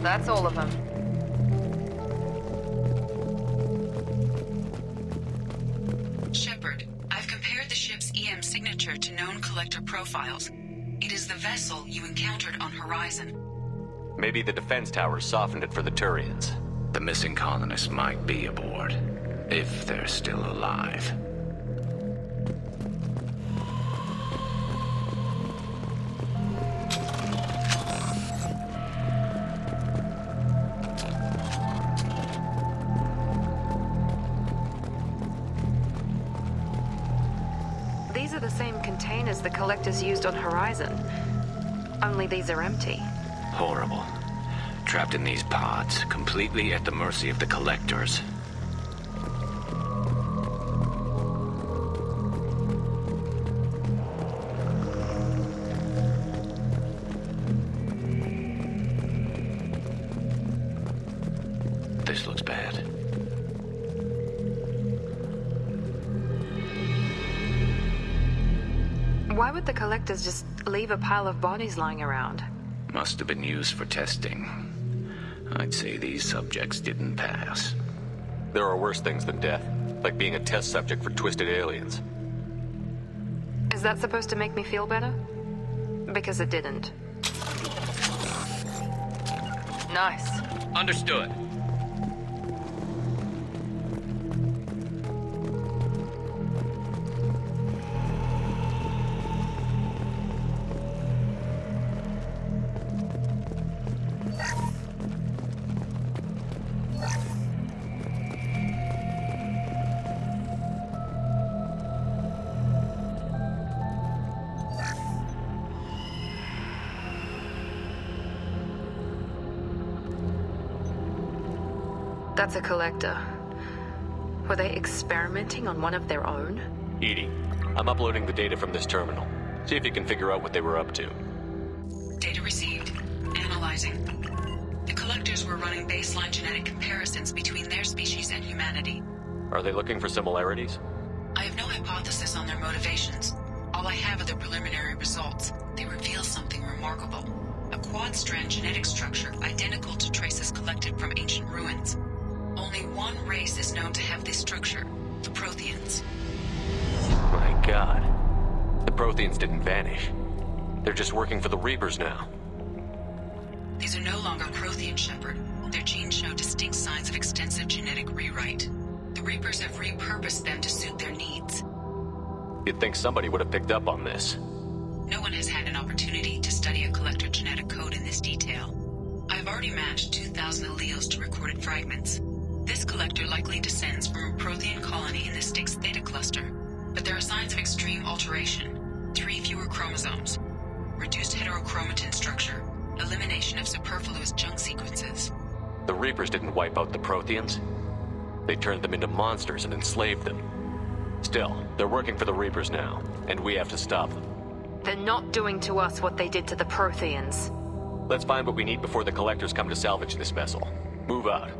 That's all of them. Shepard, I've compared the ship's EM signature to known collector profiles. It is the vessel you encountered on Horizon. Maybe the defense towers softened it for the Turians. The missing colonists might be aboard, if they're still alive. These are the same containers the collectors used on Horizon. Only these are empty. Horrible. Trapped in these pods, completely at the mercy of the collectors. This looks bad. Why would the collectors just leave a pile of bodies lying around? Must have been used for testing. I'd say these subjects didn't pass. There are worse things than death, like being a test subject for twisted aliens. Is that supposed to make me feel better? Because it didn't. Nice. Understood. That's a collector. Were they experimenting on one of their own? EDI, I'm uploading the data from this terminal. See if you can figure out what they were up to. Data received. Analyzing. The collectors were running baseline genetic comparisons between their species and humanity. Are they looking for similarities? I have no hypothesis on their motivations. All I have are the preliminary results. They reveal something remarkable. A quad-strand genetic structure identical to traces collected from ancient ruins. Only one race is known to have this structure, the Protheans. My God. The Protheans didn't vanish. They're just working for the Reapers now. These are no longer Prothean, Shepard. Their genes show distinct signs of extensive genetic rewrite. The Reapers have repurposed them to suit their needs. You'd think somebody would have picked up on this. No one has had an opportunity to study a collector genetic code in this detail. I've already matched 2,000 alleles to recorded fragments. This collector likely descends from a Prothean colony in the Styx Theta cluster, but there are signs of extreme alteration. 3 fewer chromosomes, reduced heterochromatin structure, elimination of superfluous junk sequences. The Reapers didn't wipe out the Protheans. They turned them into monsters and enslaved them. Still, they're working for the Reapers now, and we have to stop them. They're not doing to us what they did to the Protheans. Let's find what we need before the collectors come to salvage this vessel. Move out.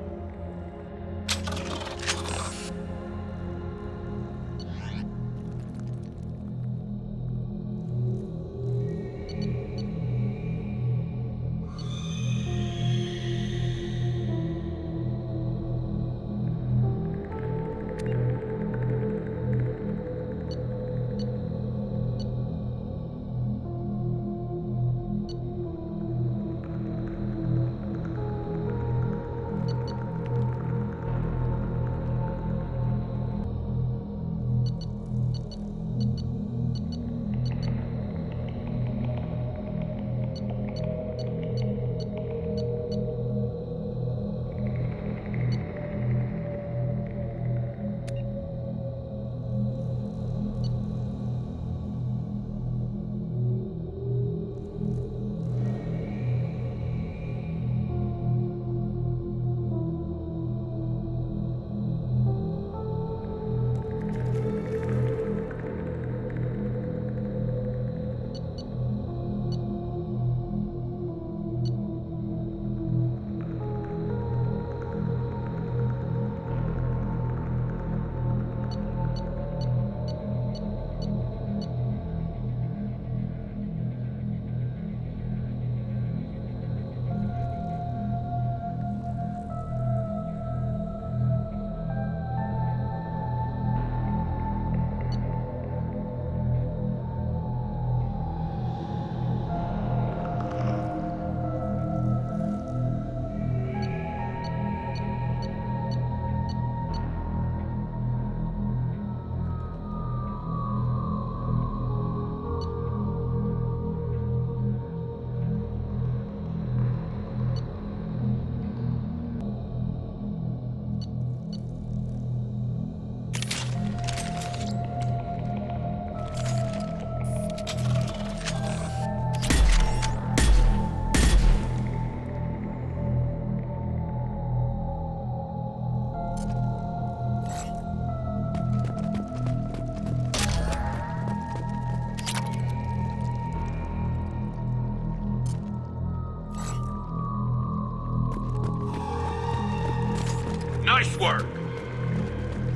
Nice work!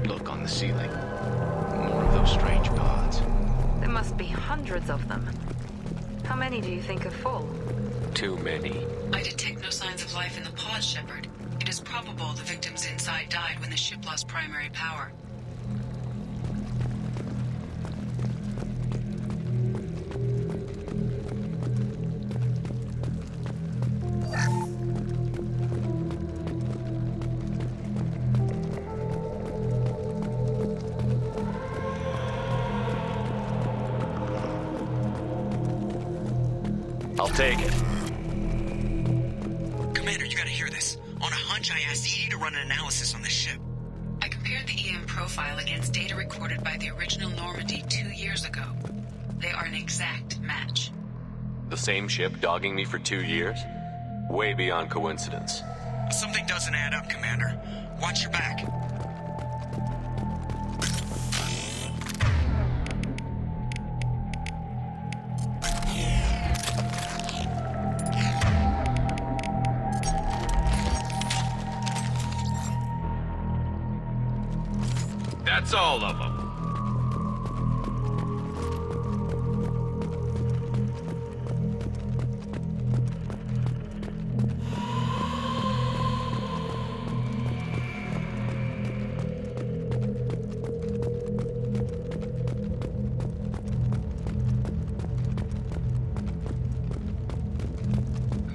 Look on the ceiling. More of those strange pods. There must be hundreds of them. How many do you think are full? Too many. I detect no signs of life in the pod, Shepard. It is probable the victims inside died when the ship lost primary power. I'll take it. Commander, you gotta hear this. On a hunch, I asked EDI to run an analysis on this ship. I compared the EM profile against data recorded by the original Normandy 2 years ago. They are an exact match. The same ship dogging me for 2 years? Way beyond coincidence. Something doesn't add up, Commander. Watch your back. That's all of them.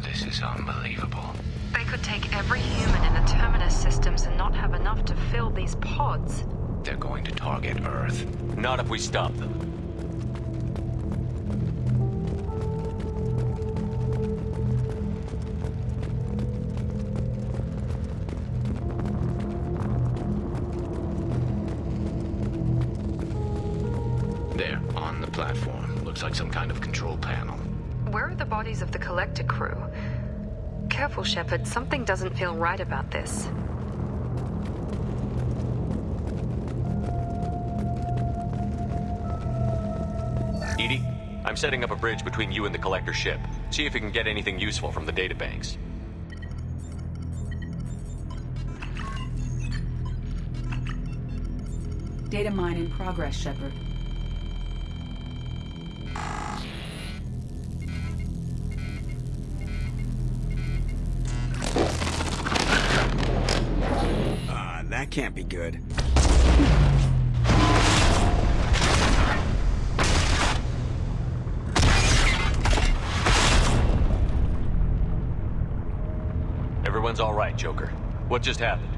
This is unbelievable. They could take every human in the Terminus systems and not have enough to fill these pods. They're going to target Earth. Not if we stop them. There, on the platform. Looks like some kind of control panel. Where are the bodies of the Collector crew? Careful, Shepard. Something doesn't feel right about this. EDI, I'm setting up a bridge between you and the Collector ship. See if you can get anything useful from the databanks. Data mine in progress, Shepard. That can't be good. Everyone's all right, Joker. What just happened?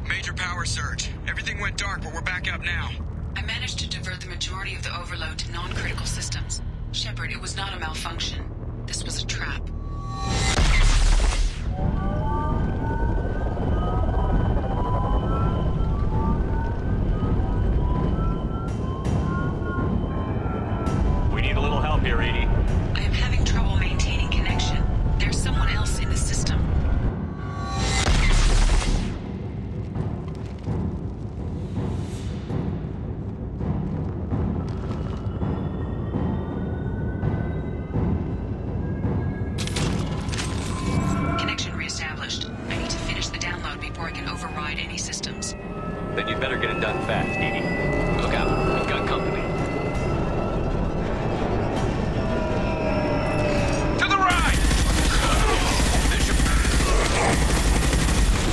Major power surge. Everything went dark, but we're back up now. I managed to divert the majority of the overload to non-critical systems. Shepard, it was not a malfunction. This was a trap. We need a little help here, EDI. I am having trouble maintaining connection. There's someone else in the system. Connection reestablished. I need to finish the download before I can override any systems. Then you'd better get it done fast, EDI. Look out, we've got company. To the right!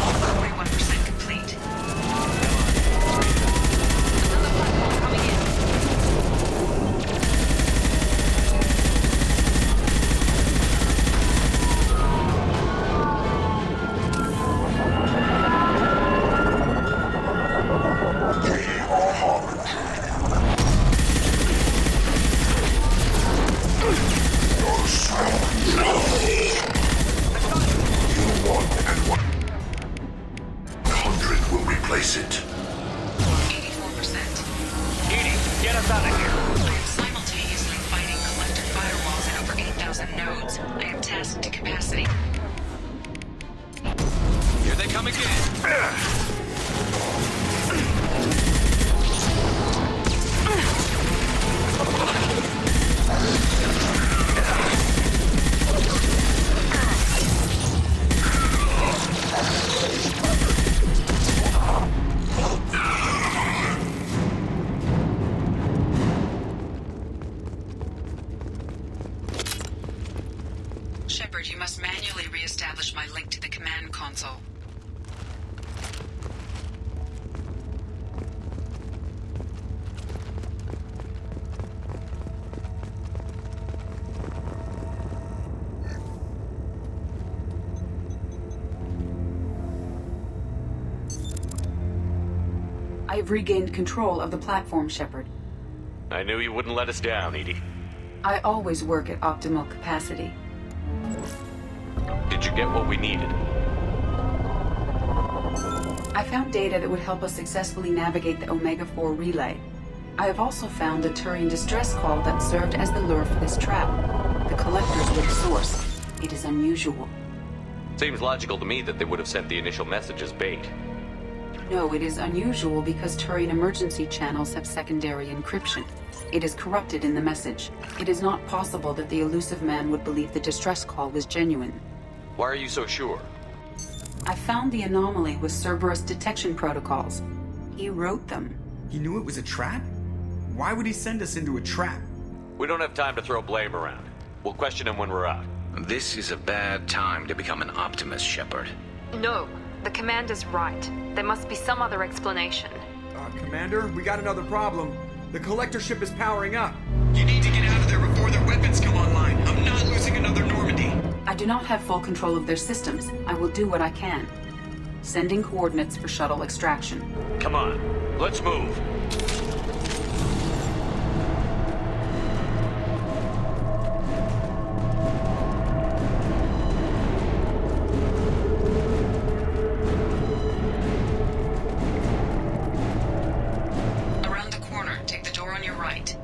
41% complete. Another platform coming in. Will replace it. 84%. EDI, get us out of here. I am simultaneously fighting collector firewalls at over 8,000 nodes. I am tasked to capacity. Here they come again. I have regained control of the platform, Shepard. I knew you wouldn't let us down, Edie. I always work at optimal capacity. Did you get what we needed? I found data that would help us successfully navigate the Omega-4 relay. I have also found a Turian distress call that served as the lure for this trap. The collectors were the source. It is unusual. Seems logical to me that they would have sent the initial message as bait. No, it is unusual because Turian emergency channels have secondary encryption. It is corrupted in the message. It is not possible that the elusive man would believe the distress call was genuine. Why are you so sure? I found the anomaly with Cerberus detection protocols. He wrote them. He knew it was a trap? Why would he send us into a trap? We don't have time to throw blame around. We'll question him when we're out. This is a bad time to become an optimist, Shepard. No, the commander's right. There must be some other explanation. Commander, we got another problem. The collector ship is powering up. You need to get out of there before their weapons come online. I'm not losing another Normandy. I do not have full control of their systems. I will do what I can. Sending coordinates for shuttle extraction. Come on, let's move. Around the corner, take the door on your right.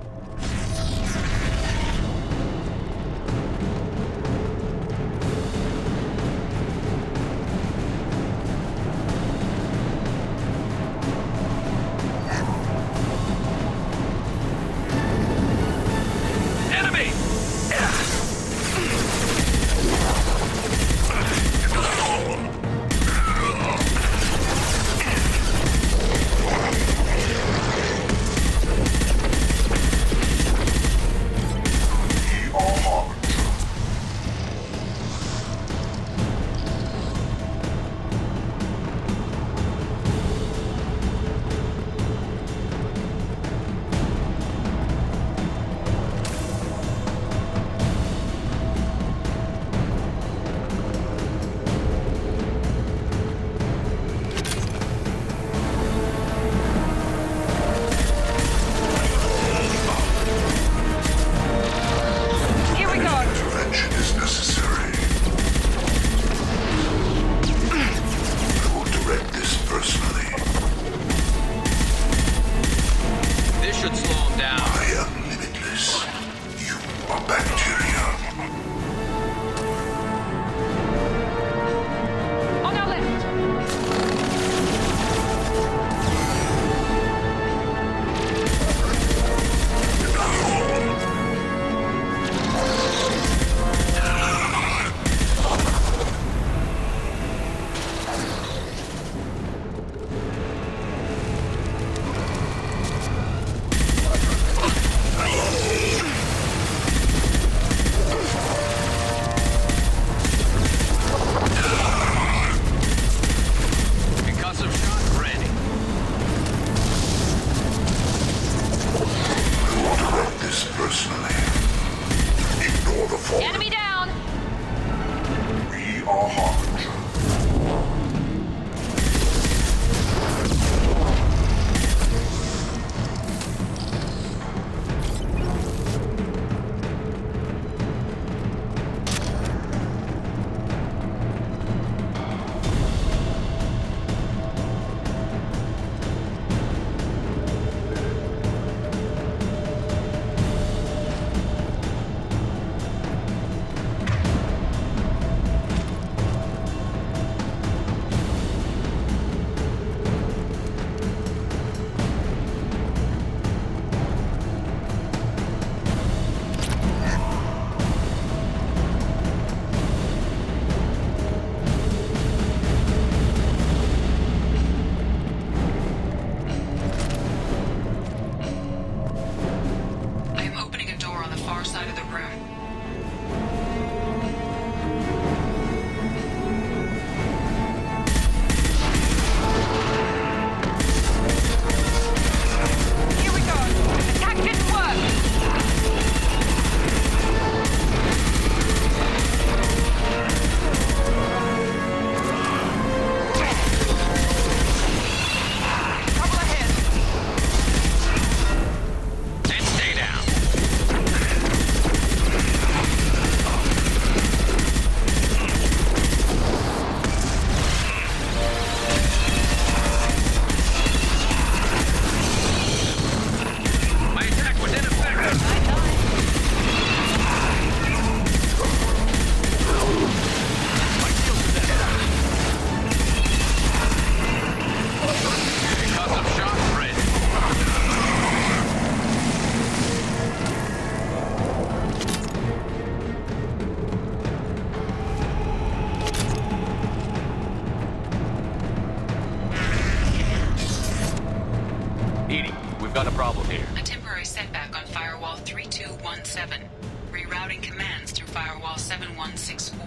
Got a problem here. A temporary setback on Firewall 3217. Rerouting commands through Firewall 7164.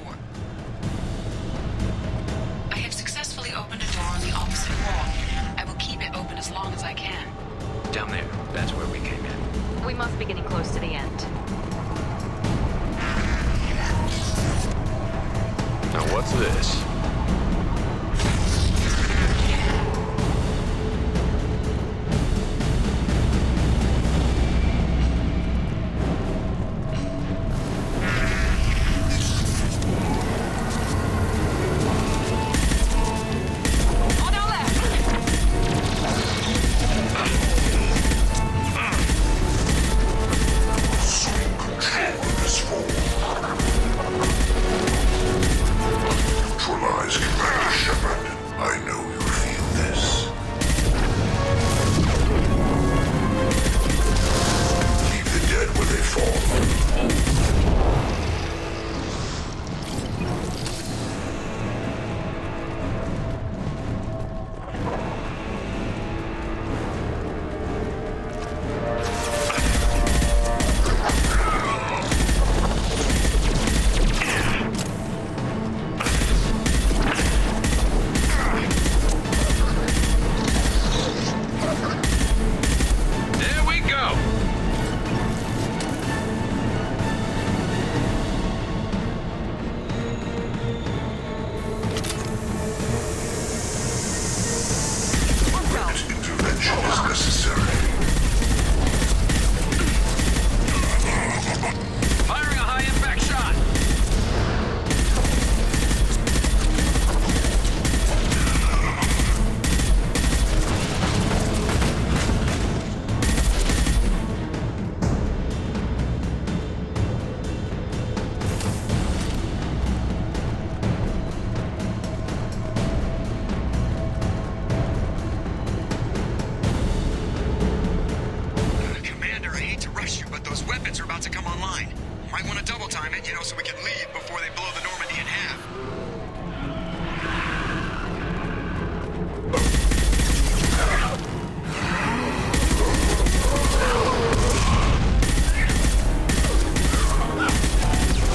I have successfully opened a door on the opposite wall. I will keep it open as long as I can. Down there. That's where we came in. We must be getting close to the end. Now what's this? So we can leave before they blow the Normandy in half.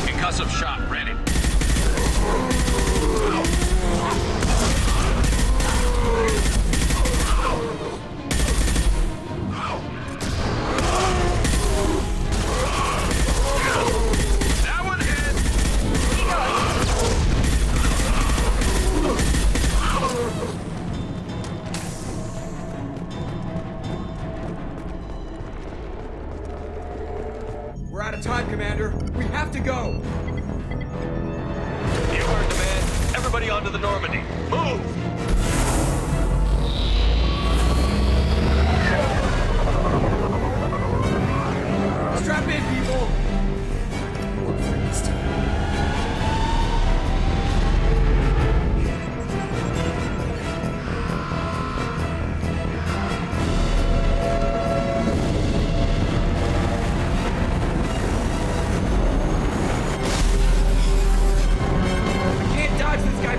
Concussive shot ready. We're out of time, Commander. We have to go. You heard the man. Everybody onto the Normandy. Move! Strap in, people.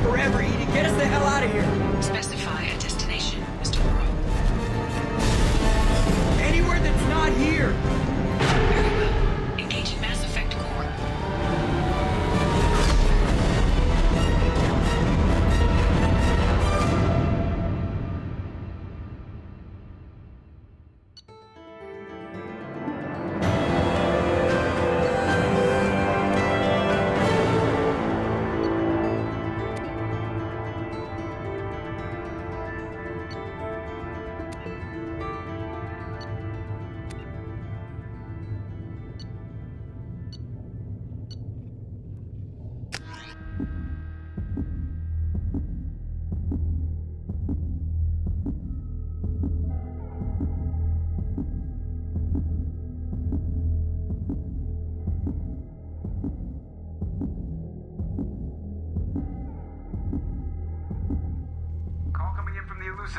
Forever, Edie. Get us the hell out of here. Specify a destination, Mr. Moreau. Anywhere that's not here. Very well. Engaging Mass Effect core.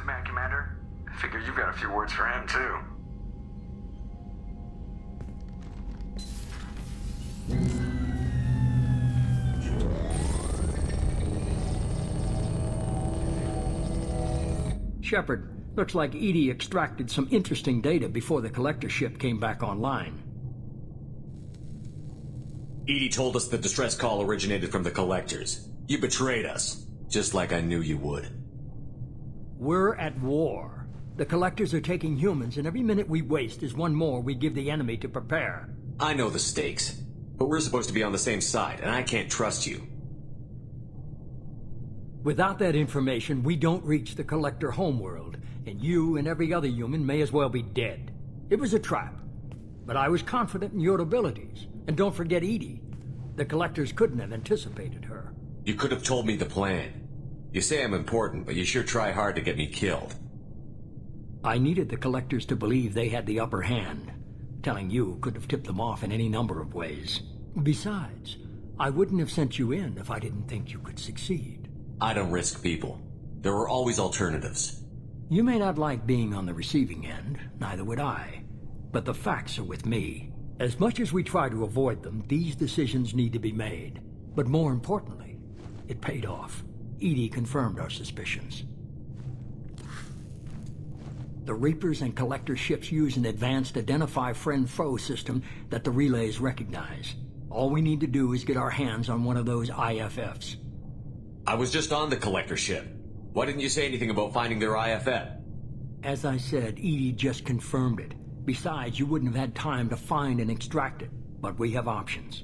Man, Commander. I figure you've got a few words for him, too. Shepard, Looks like Edie extracted some interesting data before the collector ship came back online. Edie told us the distress call originated from the collectors. You betrayed us, just like I knew you would. We're at war. The collectors are taking humans, and every minute we waste is one more we give the enemy to prepare. I know the stakes, but we're supposed to be on the same side, and I can't trust you. Without that information, we don't reach the collector homeworld, and you and every other human may as well be dead. It was a trap, but I was confident in your abilities. And don't forget Edie. The collectors couldn't have anticipated her. You could have told me the plan. You say I'm important, but you sure try hard to get me killed. I needed the collectors to believe they had the upper hand. Telling you could have tipped them off in any number of ways. Besides, I wouldn't have sent you in if I didn't think you could succeed. I don't risk people. There are always alternatives. You may not like being on the receiving end, neither would I. But the facts are with me. As much as we try to avoid them, these decisions need to be made. But more importantly, it paid off. Edie confirmed our suspicions. The Reapers and Collector ships use an advanced Identify Friend-Foe system that the relays recognize. All we need to do is get our hands on one of those IFFs. I was just on the Collector ship. Why didn't you say anything about finding their IFF? As I said, Edie just confirmed it. Besides, you wouldn't have had time to find and extract it. But we have options.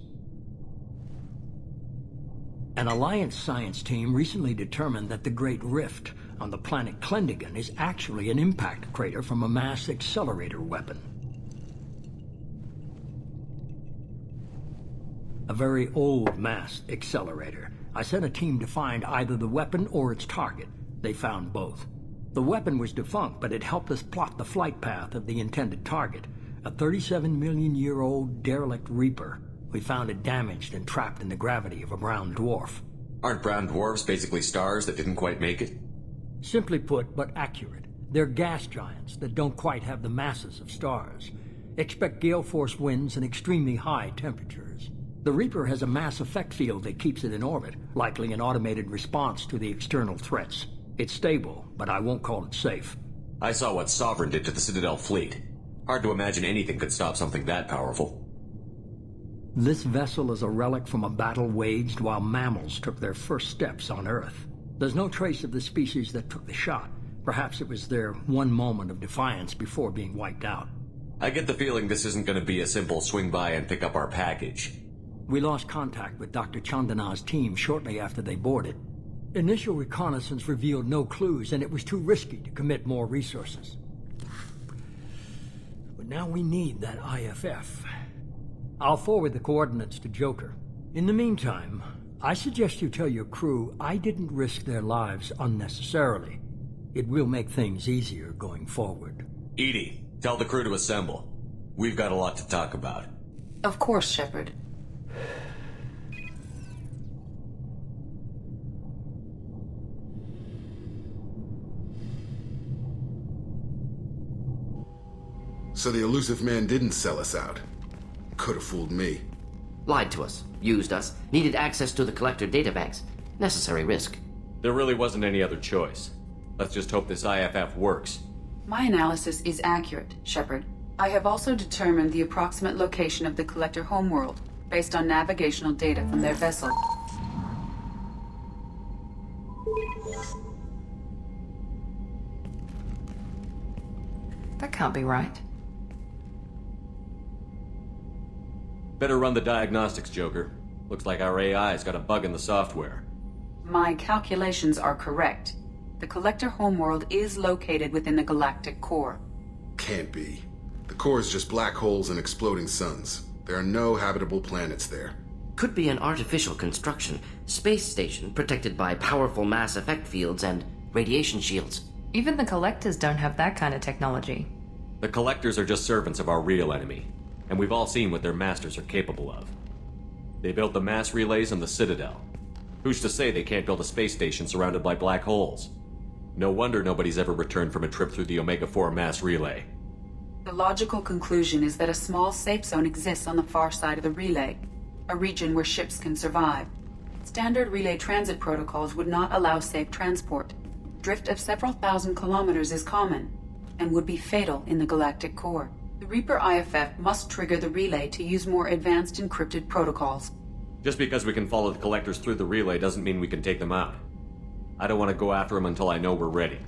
An Alliance science team recently determined that the Great Rift on the planet Klendigan is actually an impact crater from a mass accelerator weapon. A very old mass accelerator. I sent a team to find either the weapon or its target. They found both. The weapon was defunct, but it helped us plot the flight path of the intended target, a 37-million-year-old derelict Reaper. We found it damaged and trapped in the gravity of a brown dwarf. Aren't brown dwarfs basically stars that didn't quite make it? Simply put, but accurate. They're gas giants that don't quite have the masses of stars. Expect gale force winds and extremely high temperatures. The Reaper has a mass effect field that keeps it in orbit, likely an automated response to the external threats. It's stable, but I won't call it safe. I saw what Sovereign did to the Citadel fleet. Hard to imagine anything could stop something that powerful. This vessel is a relic from a battle waged while mammals took their first steps on Earth. There's no trace of the species that took the shot. Perhaps it was their one moment of defiance before being wiped out. I get the feeling this isn't going to be a simple swing by and pick up our package. We lost contact with Dr. Chandana's team shortly after they boarded. Initial reconnaissance revealed no clues, and it was too risky to commit more resources. But now we need that IFF. I'll forward the coordinates to Joker. In the meantime, I suggest you tell your crew I didn't risk their lives unnecessarily. It will make things easier going forward. Edie, tell the crew to assemble. We've got a lot to talk about. Of course, Shepard. So the elusive man didn't sell us out. Could have fooled me. Lied to us, used us, needed access to the Collector databanks. Necessary risk. There really wasn't any other choice. Let's just hope this IFF works. My analysis is accurate, Shepard. I have also determined the approximate location of the Collector homeworld, based on navigational data from their vessel. That can't be right. Better run the diagnostics, Joker. Looks like our AI's got a bug in the software. My calculations are correct. The Collector homeworld is located within the galactic core. Can't be. The core is just black holes and exploding suns. There are no habitable planets there. Could be an artificial construction, space station protected by powerful mass effect fields and radiation shields. Even the Collectors don't have that kind of technology. The Collectors are just servants of our real enemy, and we've all seen what their masters are capable of. They built the mass relays and the Citadel. Who's to say they can't build a space station surrounded by black holes? No wonder nobody's ever returned from a trip through the Omega-4 mass relay. The logical conclusion is that a small safe zone exists on the far side of the relay, a region where ships can survive. Standard relay transit protocols would not allow safe transport. drift of several thousand kilometers is common, and would be fatal in the galactic core. The Reaper IFF must trigger the relay to use more advanced encrypted protocols. Just because we can follow the collectors through the relay doesn't mean we can take them out. I don't want to go after them until I know we're ready.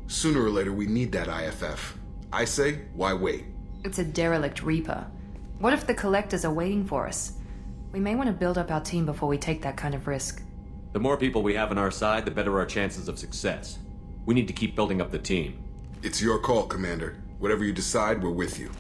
Sooner or later, we need that IFF. I say, why wait? It's a derelict Reaper. What if the collectors are waiting for us? We may want to build up our team before we take that kind of risk. The more people we have on our side, the better our chances of success. We need to keep building up the team. It's your call, Commander. Whatever you decide, we're with you.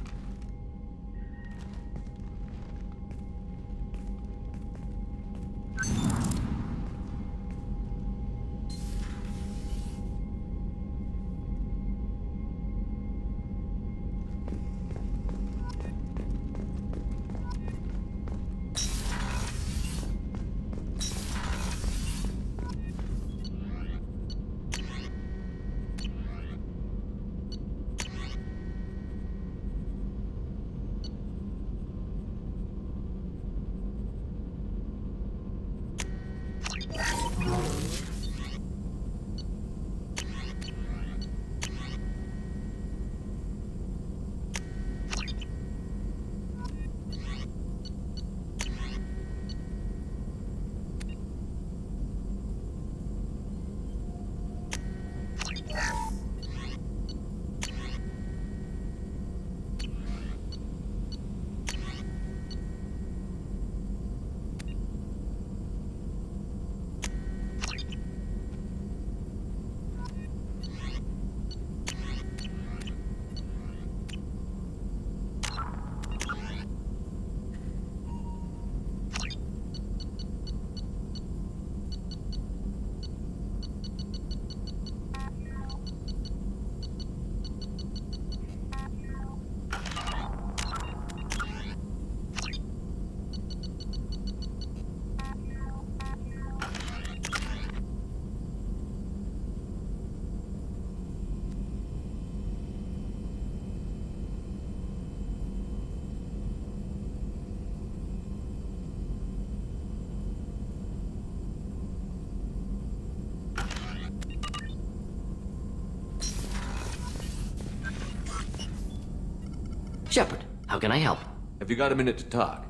Shepard, how can I help? Have you got a minute to talk?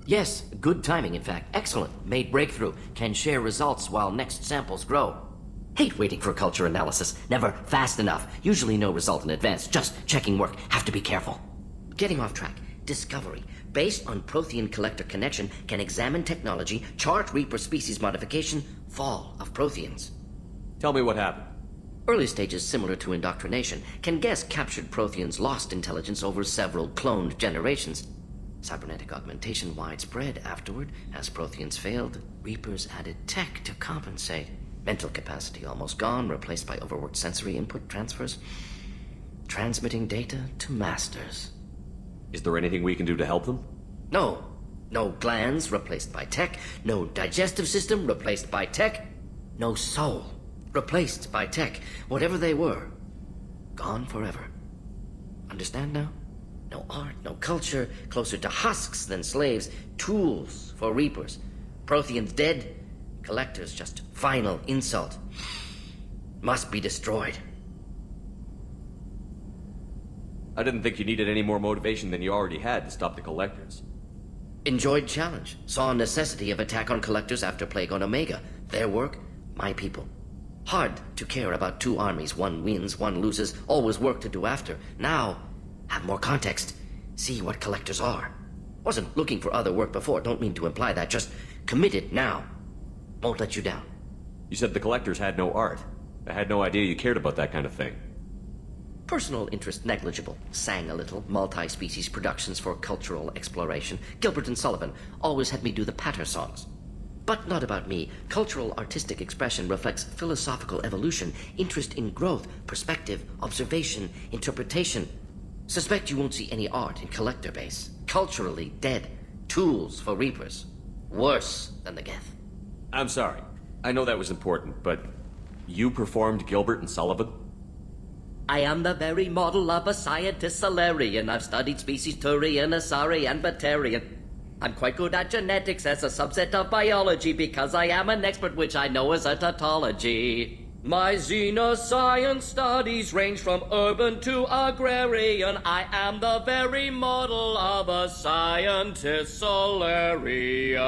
Yes, good timing, in fact. Excellent. Made breakthrough. Can share results while next samples grow. Hate waiting for culture analysis. Never fast enough. Usually no result in advance. Just checking work. Have to be careful. Getting off track. Discovery. Based on Prothean collector connection, can examine technology, chart Reaper species modification, fall of Protheans. Tell me what happened. Early stages similar to indoctrination. Can guess captured Protheans lost intelligence over several cloned generations. Cybernetic augmentation widespread afterward. As Protheans failed, Reapers added tech to compensate. Mental capacity almost gone, replaced by overworked sensory input transfers. Transmitting data to masters. Is there anything we can do to help them? No. No glands replaced by tech. No digestive system replaced by tech. No soul replaced by tech. Whatever they were, gone forever. Understand now? No art, no culture, closer to husks than slaves, tools for Reapers. Protheans dead, collectors just final insult. Must be destroyed. I didn't think you needed any more motivation than you already had to stop the collectors. Enjoyed challenge. Saw necessity of attack on collectors after Plague on Omega. Their work, my people. Hard to care about two armies. One wins, one loses. Always work to do after. Now, have more context. See what collectors are. Wasn't looking for other work before. Don't mean to imply that. Just committed now. Won't let you down. You said the collectors had no art. I had no idea you cared about that kind of thing. Personal interest negligible. Sang a little. Multi-species productions for cultural exploration. Gilbert and Sullivan always had me do the patter songs. But not about me. Cultural artistic expression reflects philosophical evolution, interest in growth, perspective, observation, interpretation. Suspect you won't see any art in collector base. Culturally dead. Tools for Reapers. Worse than the Geth. I'm sorry. I know that was important, but you performed Gilbert and Sullivan? I am the very model of a scientist Solarian. I've studied species Turian, Asari, and Batarian. I'm quite good at genetics as a subset of biology because I am an expert which I know is a tautology. My xenoscience studies range from urban to agrarian. I am the very model of a scientist Solarian.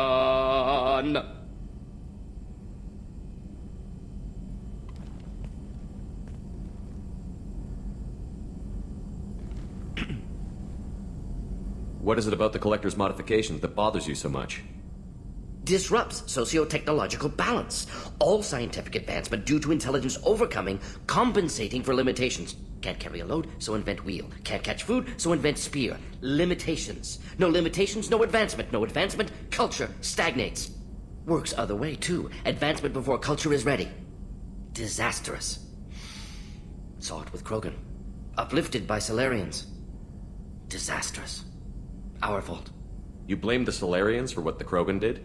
What is it about the Collector's modifications that bothers you so much? Disrupts socio-technological balance. All scientific advancement due to intelligence overcoming, compensating for limitations. Can't carry a load, so invent wheel. Can't catch food, so invent spear. Limitations. No limitations, no advancement. No advancement, culture stagnates. Works other way, too. Advancement before culture is ready. Disastrous. Saw it with Krogan. Uplifted by Solarians. Disastrous. Our fault. You blame the Solarians for what the Krogan did?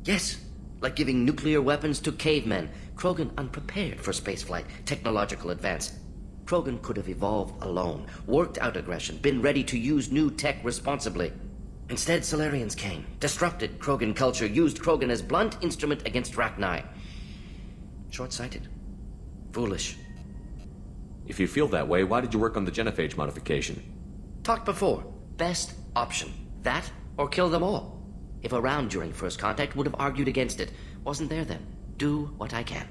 Yes, like giving nuclear weapons to cavemen. Krogan unprepared for spaceflight, technological advance. Krogan could have evolved alone, worked out aggression, been ready to use new tech responsibly. Instead, Solarians came, disrupted Krogan culture, used Krogan as blunt instrument against Rachni. Short-sighted. Foolish. If you feel that way, why did you work on the genophage modification? Talked before. Best option. That, or kill them all. If around during first contact, would have argued against it. Wasn't there then. Do what I can.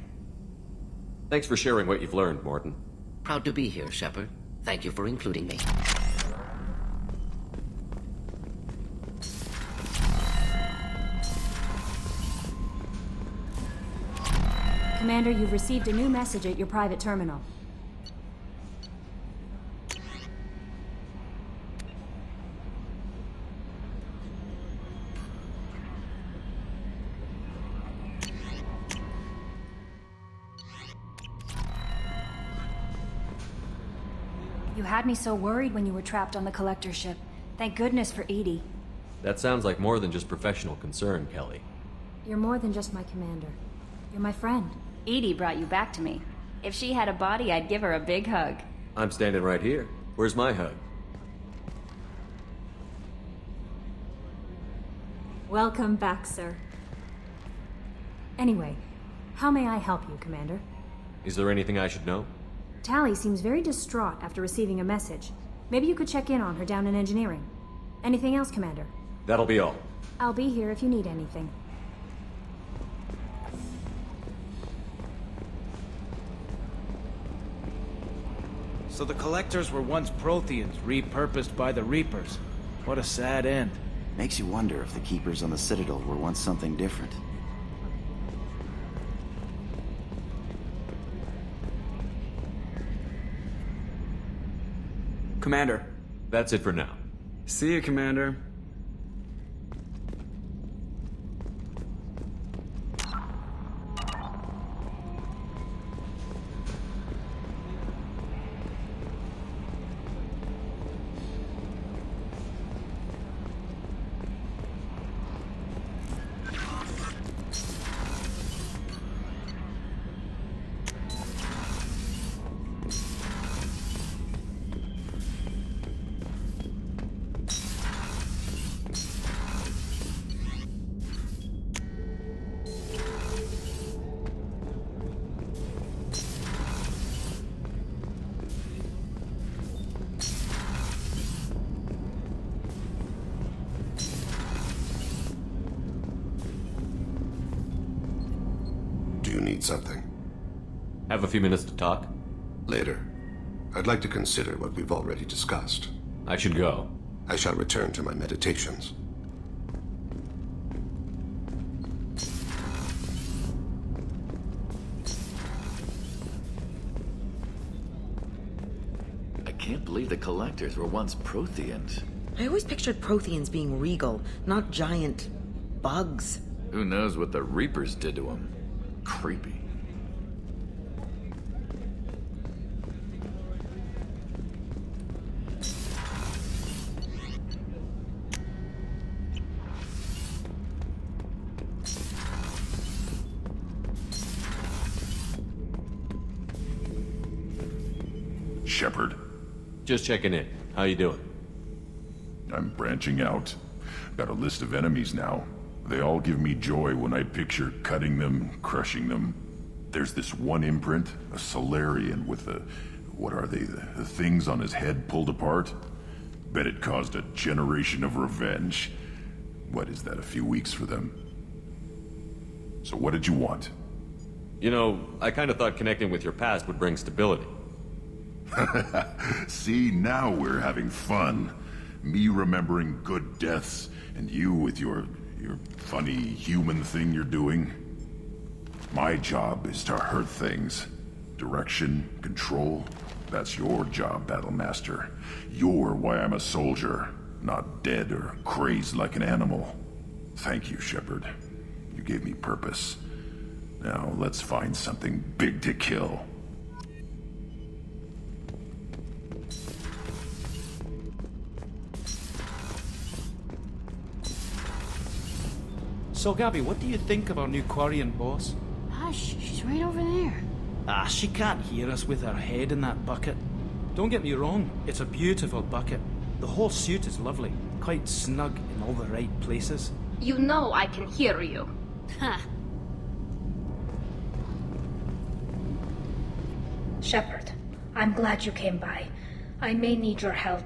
Thanks for sharing what you've learned, Morton. Proud to be here, Shepard. Thank you for including me. Commander, you've received a new message at your private terminal. You had me so worried when you were trapped on the Collector ship. Thank goodness for Edie. That sounds like more than just professional concern, Kelly. You're more than just my commander. You're my friend. Edie brought you back to me. If she had a body, I'd give her a big hug. I'm standing right here. Where's my hug? Welcome back, sir. Anyway, how may I help you, Commander? Is there anything I should know? Tally seems very distraught after receiving a message. Maybe you could check in on her down in engineering. Anything else, Commander? That'll be all. I'll be here if you need anything. So the Collectors were once Protheans, repurposed by the Reapers. What a sad end. Makes you wonder if the Keepers on the Citadel were once something different. Commander. That's it for now. See you, Commander. You need something? Have a few minutes to talk? Later. I'd like to consider what we've already discussed. I should go. I shall return to my meditations. I can't believe the Collectors were once Protheans. I always pictured Protheans being regal, not giant bugs. Who knows what the Reapers did to them? Creepy. Shepard. Just checking in. How you doing? I'm branching out. Got a list of enemies now. They all give me joy when I picture cutting them, crushing them. There's this one imprint, a Solarian with the... what are they? The things on his head pulled apart? Bet it caused a generation of revenge. What is that, a few weeks for them? So what did you want? You know, I kind of thought connecting with your past would bring stability. See, now we're having fun. Me remembering good deaths, and you with your funny human thing you're doing. My job is to hurt things. Direction, control, that's your job, Battlemaster. You're why I'm a soldier, not dead or crazed like an animal. Thank you, Shepard. You gave me purpose. Now let's find something big to kill. So, Gabby, what do you think of our new Quarian boss? Hush, she's right over there. Ah, she can't hear us with her head in that bucket. Don't get me wrong, it's a beautiful bucket. The whole suit is lovely, quite snug in all the right places. You know I can hear you. Ha. Shepard, I'm glad you came by. I may need your help.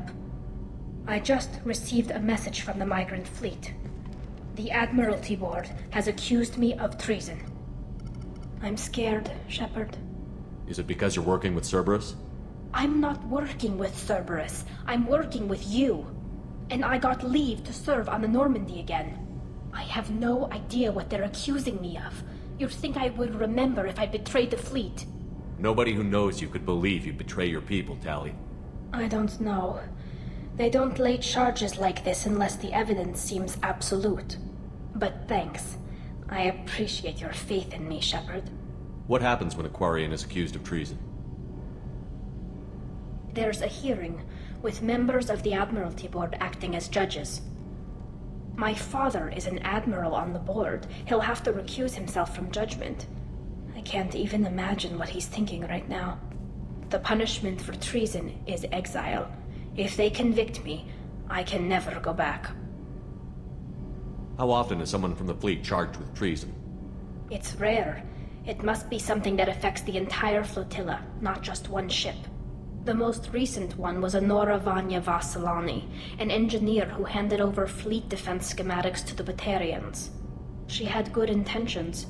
I just received a message from the migrant fleet. The Admiralty Board has accused me of treason. I'm scared, Shepard. Is it because you're working with Cerberus? I'm not working with Cerberus. I'm working with you. And I got leave to serve on the Normandy again. I have no idea what they're accusing me of. You'd think I would remember if I betrayed the fleet. Nobody who knows you could believe you betray your people, Tali. I don't know. They don't lay charges like this unless the evidence seems absolute. But thanks. I appreciate your faith in me, Shepard. What happens when a Quarian is accused of treason? There's a hearing, with members of the Admiralty Board acting as judges. My father is an admiral on the board. He'll have to recuse himself from judgment. I can't even imagine what he's thinking right now. The punishment for treason is exile. If they convict me, I can never go back. How often is someone from the fleet charged with treason? It's rare. It must be something that affects the entire flotilla, not just one ship. The most recent one was Honora Vanya Vassilani, an engineer who handed over fleet defense schematics to the Batarians. She had good intentions.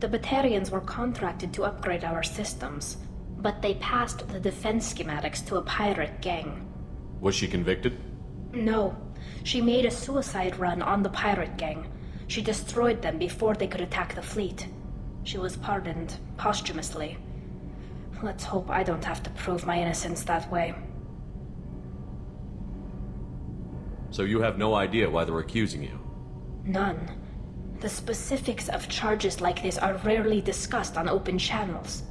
The Batarians were contracted to upgrade our systems, but they passed the defense schematics to a pirate gang. Was she convicted? No. She made a suicide run on the pirate gang. She destroyed them before they could attack the fleet. She was pardoned posthumously. Let's hope I don't have to prove my innocence that way. So you have no idea why they're accusing you? None. The specifics of charges like this are rarely discussed on open channels.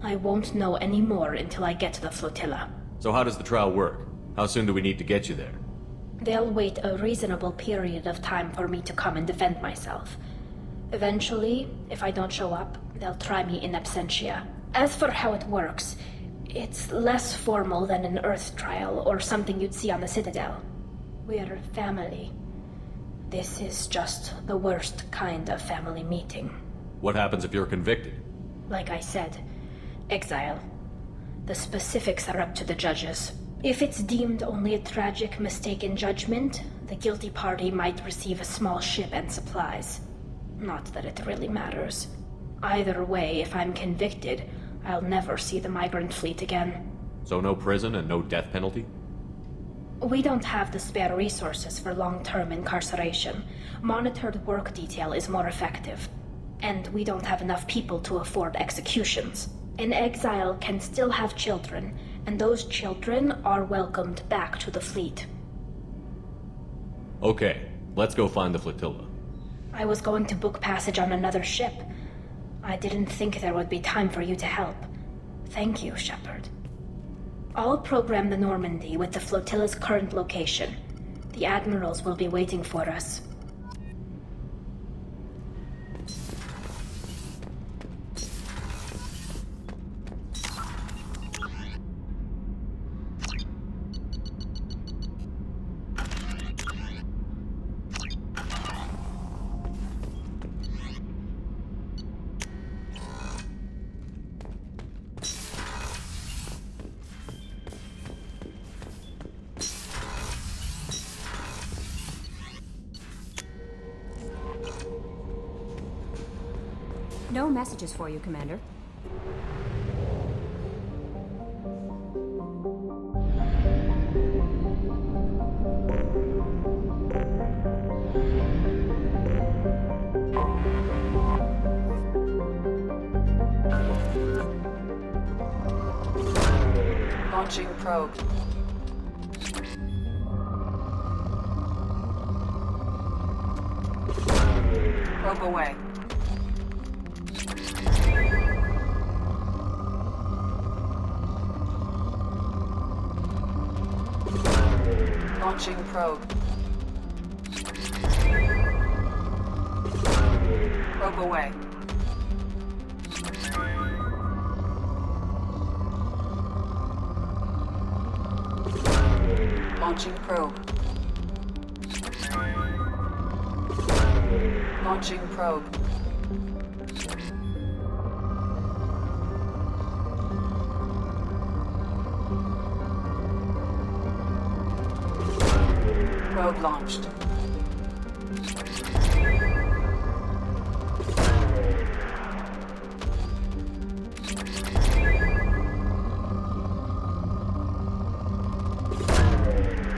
I won't know any more until I get to the flotilla. So how does the trial work? How soon do we need to get you there? They'll wait a reasonable period of time for me to come and defend myself. Eventually, if I don't show up, they'll try me in absentia. As for how it works, it's less formal than an Earth trial or something you'd see on the Citadel. We're family. This is just the worst kind of family meeting. What happens if you're convicted? Like I said, exile. The specifics are up to the judges. If it's deemed only a tragic mistake in judgment, the guilty party might receive a small ship and supplies. Not that it really matters. Either way, if I'm convicted, I'll never see the migrant fleet again. So no prison and no death penalty? We don't have the spare resources for long-term incarceration. Monitored work detail is more effective. And we don't have enough people to afford executions. An exile can still have children, and those children are welcomed back to the fleet. Okay, let's go find the flotilla. I was going to book passage on another ship. I didn't think there would be time for you to help. Thank you, Shepard. I'll program the Normandy with the flotilla's current location. The admirals will be waiting for us. No messages for you, Commander. Launching probe. Probe away. Launching probe. Probe away. Launching probe. Launching probe. Probe launched.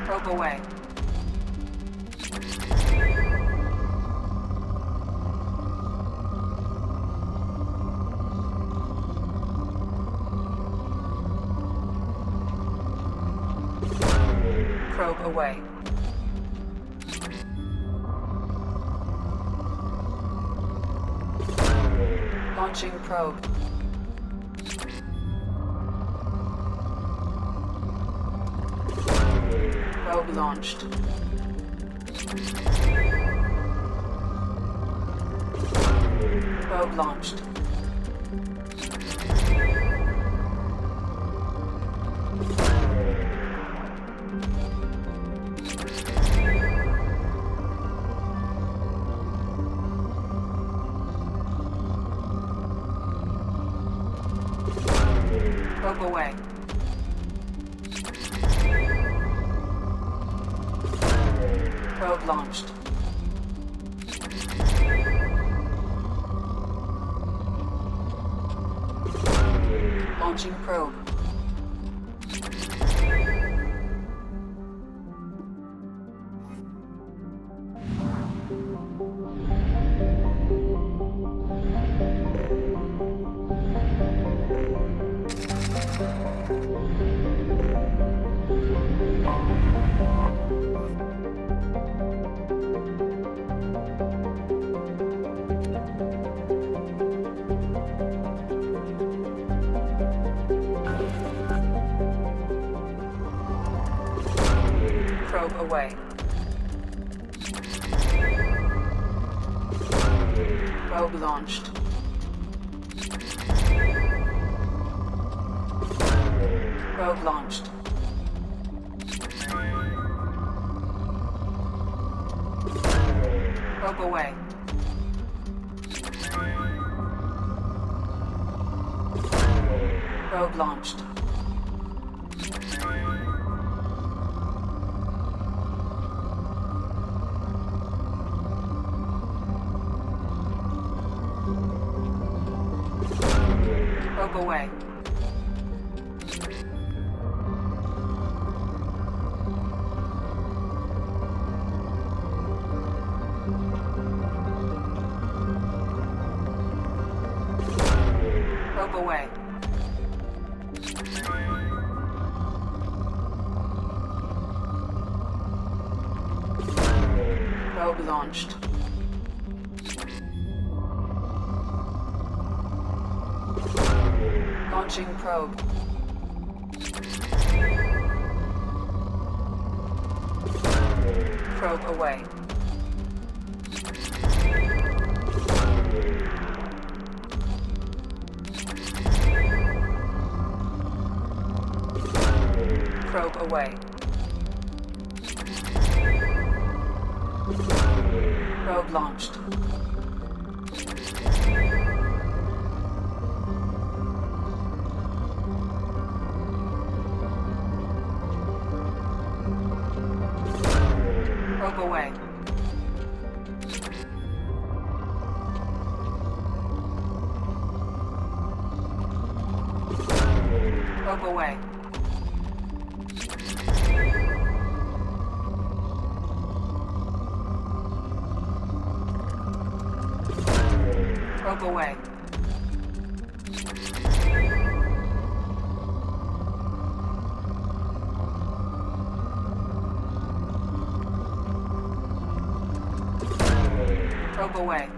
Probe away. Probe away. Launching probe. Probe launched. Probe launched. Probe away. Probe launched. Launching probe. Probe away. Probe launched. Probe launched. Probe away. Probe launched. Probe away. Probe away. Probe launched. Launching probe. Probe away. Probe away. Probe launched. Probe away. Probe away. Probe away. Probe away.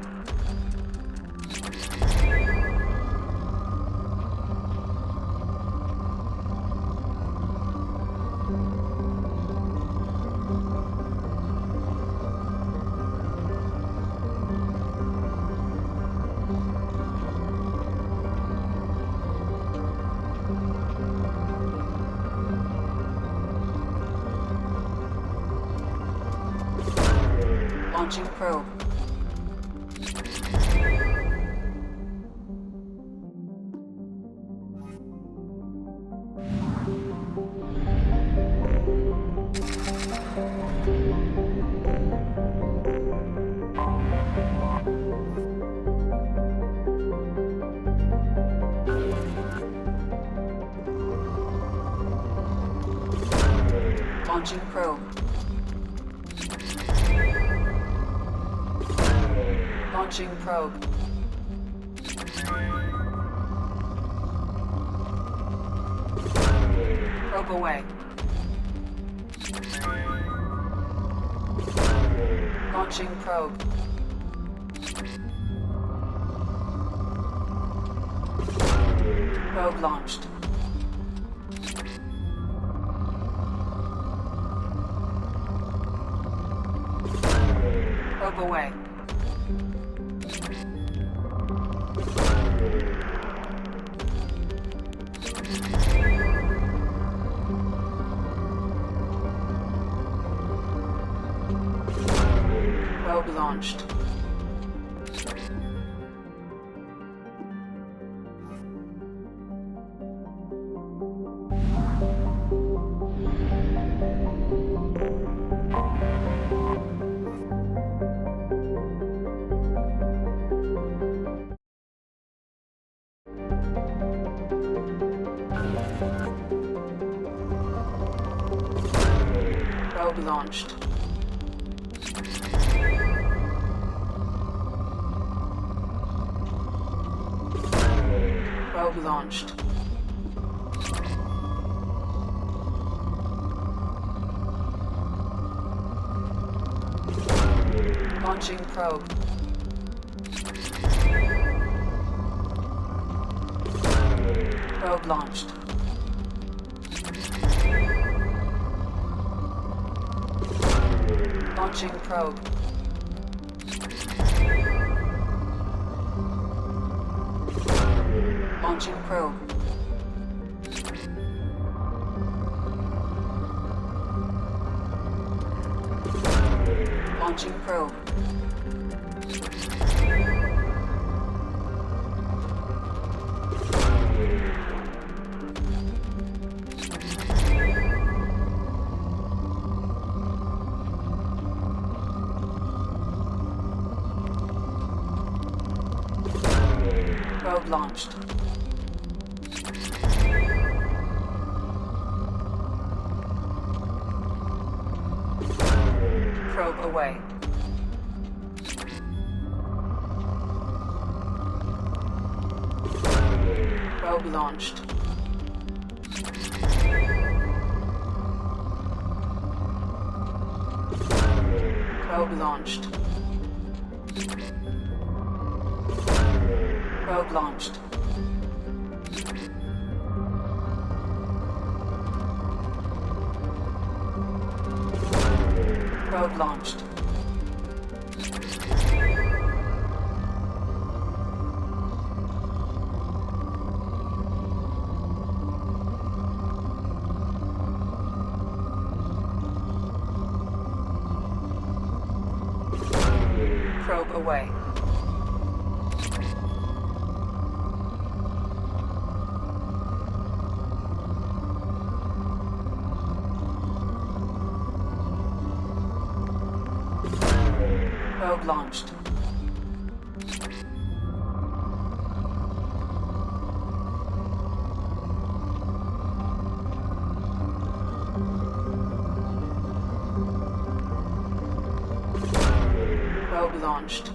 Launching probe. Launching probe. Launching probe. Probe away. Launching probe. Probe launched. Probe away. Probe launched. Probe launched. Probe launched. Launching probe. Probe launched. Launching probe. Launching probe. Launching probe. Probe launched. Probe away. Probe launched. Probe launched. Probe launched. Probe launched. Probe away. Probe launched. Probe launched.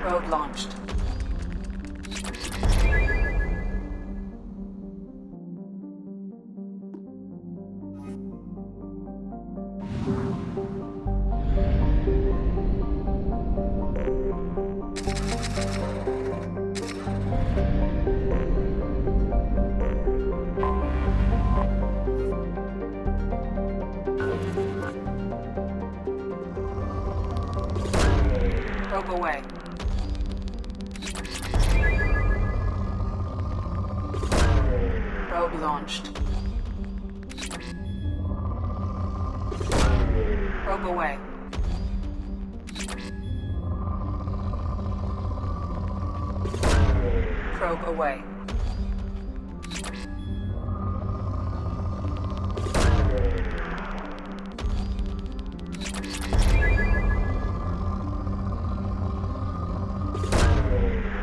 Probe launched. Probe away. Probe launched. Probe away. Probe away.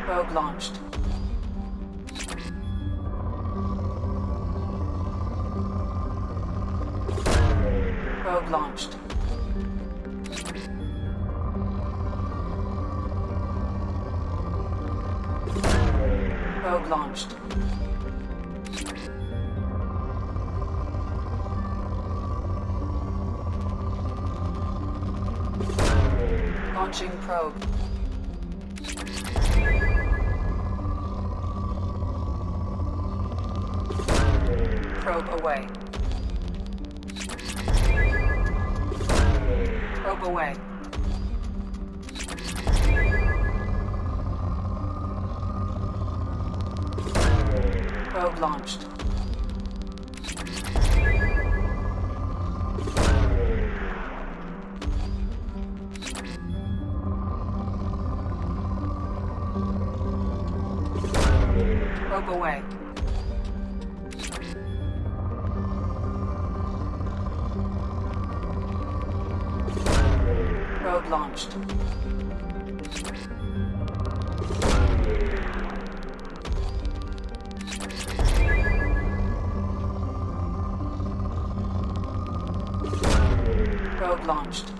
Probe launched. Probe launched. Probe launched. Launching probe. Probe away. Probe away. Probe launched. Probe away. Probe launched. Probe launched.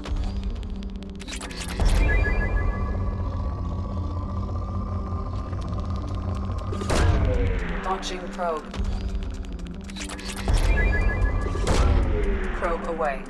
Launching probe. Probe away.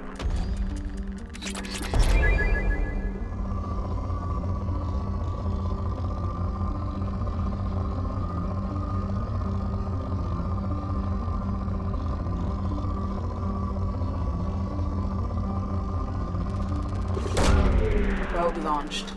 Probe launched.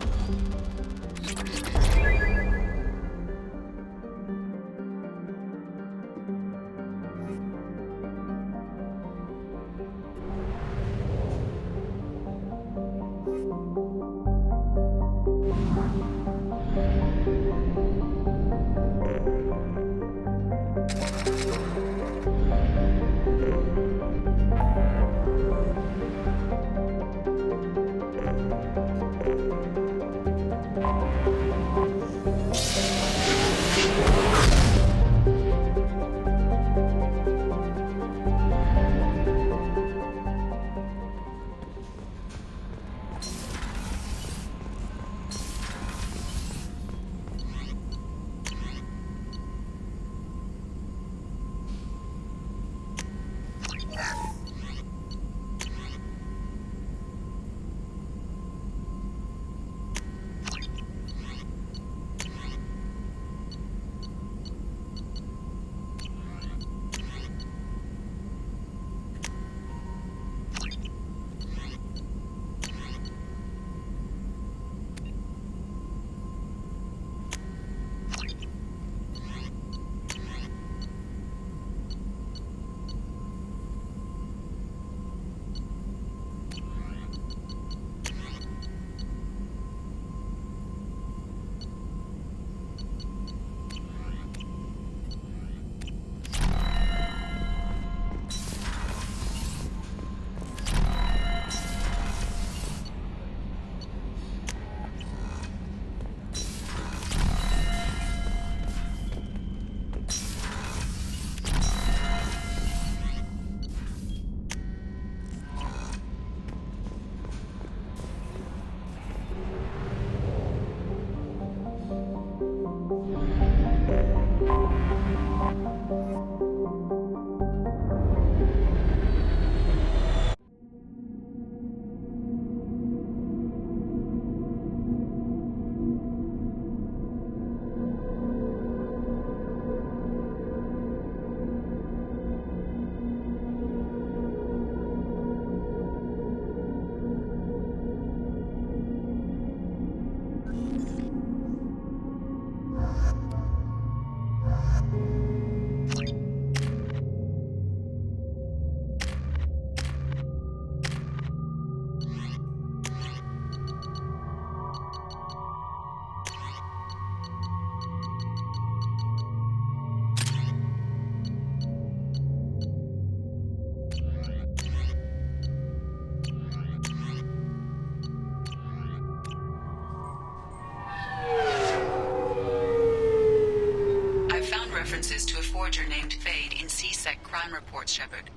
references to a forger named Fade in CSEC crime reports, Shepard.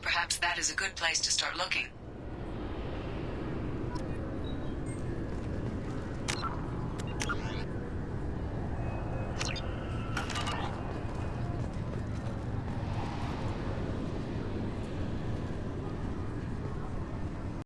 Perhaps that is a good place to start looking.